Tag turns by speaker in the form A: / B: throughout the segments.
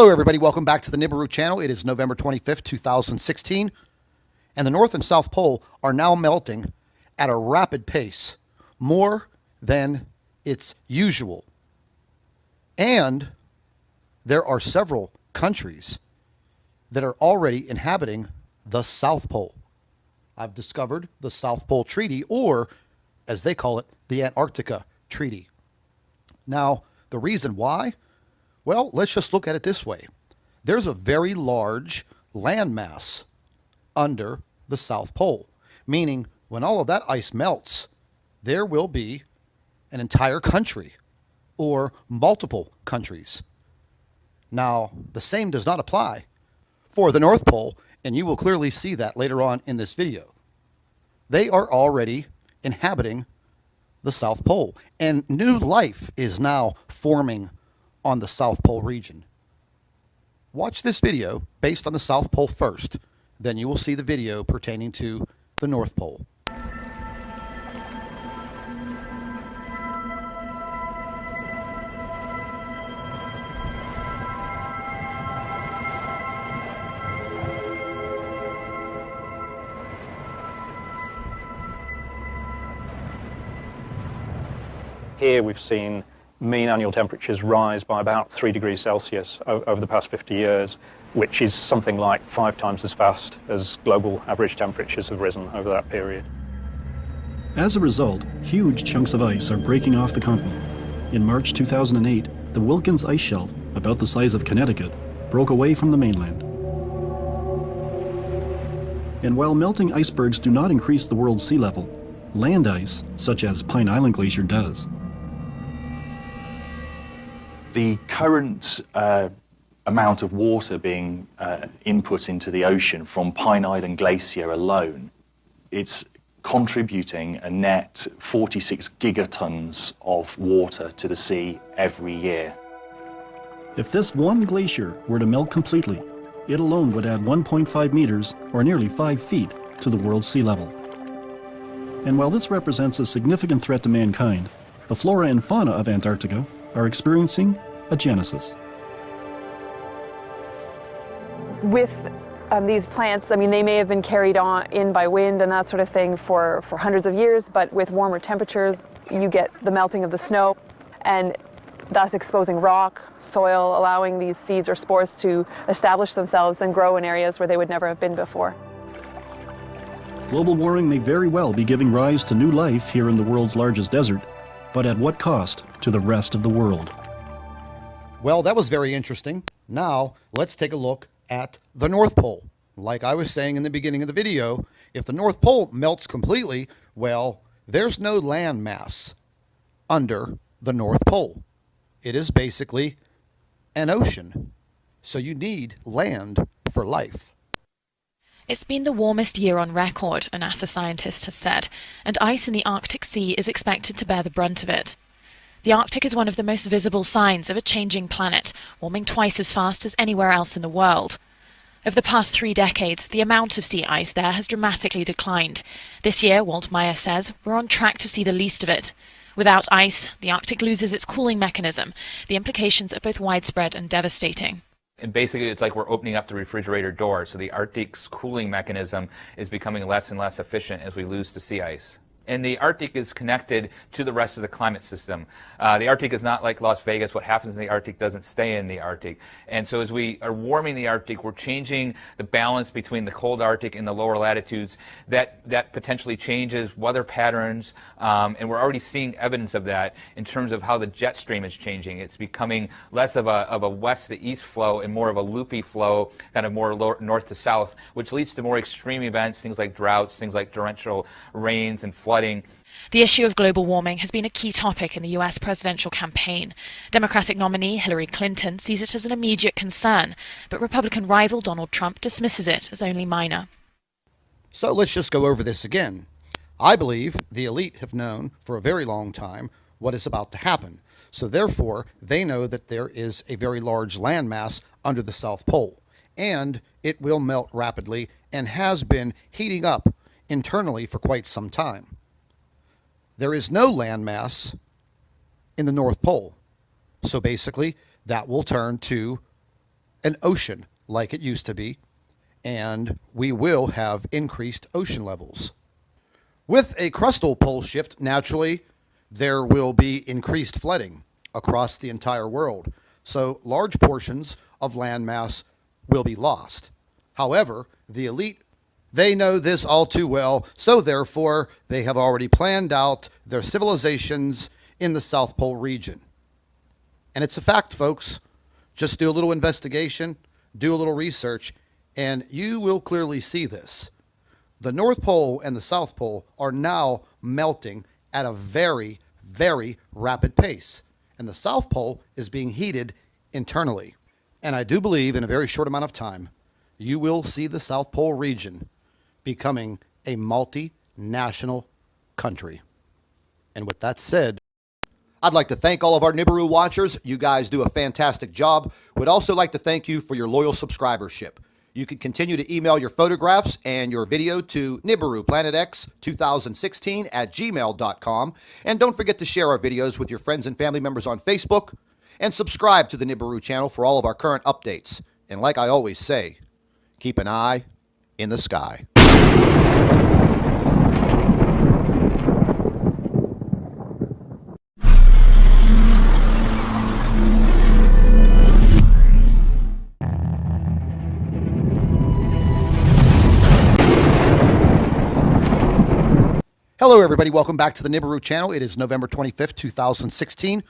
A: Hello, everybody. Welcome back to the Nibiru channel. It is November 25th, 2016, and the North and South Pole are now melting at a rapid pace, more than its usual. And there are several countries that are already inhabiting the South Pole. I've discovered the South Pole Treaty, or as they call it, the Antarctica Treaty. Now, the reason why? Well, let's just look at it this way. There's a very large landmass under the South Pole, meaning when all of that ice melts, there will be an entire country or multiple countries. Now, the same does not apply for the North Pole, and you will clearly see that later on in this video. They are already inhabiting the South Pole, and new life is now forming on the South Pole region. Watch this video based on the South Pole first, then you will see the video pertaining to the North Pole.
B: Here we've seen mean annual temperatures rise by about 3 degrees Celsius over the past 50 years, which is something like 5 times as fast as global average temperatures have risen over that period.
C: As a result, huge chunks of ice are breaking off the continent. In March 2008, the Wilkins ice shelf, about the size of Connecticut, broke away from the mainland. And while melting icebergs do not increase the world's sea level, land ice, such as Pine Island Glacier, does.
D: The current amount of water being input into the ocean from Pine Island Glacier alone, it's contributing a net 46 gigatons of water to the sea every year.
C: If this one glacier were to melt completely, it alone would add 1.5 meters, or nearly 5 feet, to the world's sea level. And while this represents a significant threat to mankind, the flora and fauna of Antarctica are experiencing a genesis.
E: With these plants, I mean, they may have been carried in by wind and that sort of thing for hundreds of years, but with warmer temperatures, you get the melting of the snow, and thus exposing rock, soil, allowing these seeds or spores to establish themselves and grow in areas where they would never have been before.
C: Global warming may very well be giving rise to new life here in the world's largest desert, but at what cost to the rest of the world?
A: Well, that was very interesting. Now, let's take a look at the North Pole. Like I was saying in the beginning of the video, if the North Pole melts completely, well, there's no land mass under the North Pole. It is basically an ocean. So you need land for life.
F: It's been the warmest year on record, a NASA scientist has said, and ice in the Arctic Sea is expected to bear the brunt of it. The Arctic is one of the most visible signs of a changing planet, warming twice as fast as anywhere else in the world. Over the past 3 decades, the amount of sea ice there has dramatically declined. This year, Walt Meyer says, we're on track to see the least of it. Without ice, the Arctic loses its cooling mechanism. The implications are both widespread and devastating.
G: And basically, it's like we're opening up the refrigerator door, so the Arctic's cooling mechanism is becoming less and less efficient as we lose the sea ice. And the Arctic is connected to the rest of the climate system. The Arctic is not like Las Vegas. What happens in the Arctic doesn't stay in the Arctic. And so as we are warming the Arctic, we're changing the balance between the cold Arctic and the lower latitudes. That potentially changes weather patterns, and we're already seeing evidence of that in terms of how the jet stream is changing. It's becoming less of a west to east flow and more of a loopy flow, kind of more north to south, which leads to more extreme events, things like droughts, things like torrential rains and flooding.
F: The issue of global warming has been a key topic in the US presidential campaign. Democratic nominee Hillary Clinton sees it as an immediate concern, but Republican rival Donald Trump dismisses it as only minor.
A: So let's just go over this again. I believe the elite have known for a very long time what is about to happen. So therefore, they know that there is a very large landmass under the South Pole, and it will melt rapidly and has been heating up internally for quite some time. There is no landmass in the North Pole. So basically, that will turn to an ocean like it used to be, and we will have increased ocean levels. With a crustal pole shift, naturally, there will be increased flooding across the entire world. So large portions of landmass will be lost. However, the elite, they know this all too well, so therefore they have already planned out their civilizations in the South Pole region. And it's a fact, folks. Just do a little investigation, do a little research, and you will clearly see this. The North Pole and the South Pole are now melting at a very, very rapid pace. And the South Pole is being heated internally. And I do believe in a very short amount of time, you will see the South Pole region becoming a multinational country. And with that said, I'd like to thank all of our Nibiru watchers. You guys do a fantastic job. Would also like to thank you for your loyal subscribership. You can continue to email your photographs and your video to NibiruPlanetX2016@gmail.com. And don't forget to share our videos with your friends and family members on Facebook. And subscribe to the Nibiru channel for all of our current updates. And like I always say, keep an eye in the sky. Hello, everybody. Welcome back to the Nibiru channel. It is November 25th, 2016,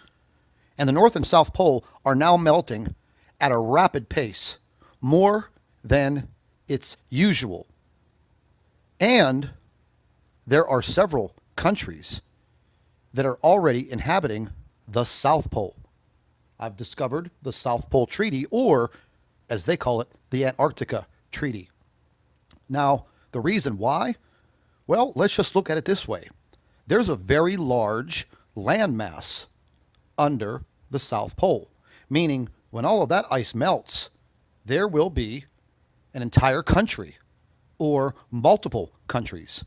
A: and the North and South Pole are now melting at a rapid pace, more than it's usual. And there are several countries that are already inhabiting the South Pole. I've discovered the South Pole Treaty, or as they call it, the Antarctica Treaty. Now, the reason why? Well, let's just look at it this way. There's a very large landmass under the South Pole, meaning when all of that ice melts, there will be an entire country or multiple countries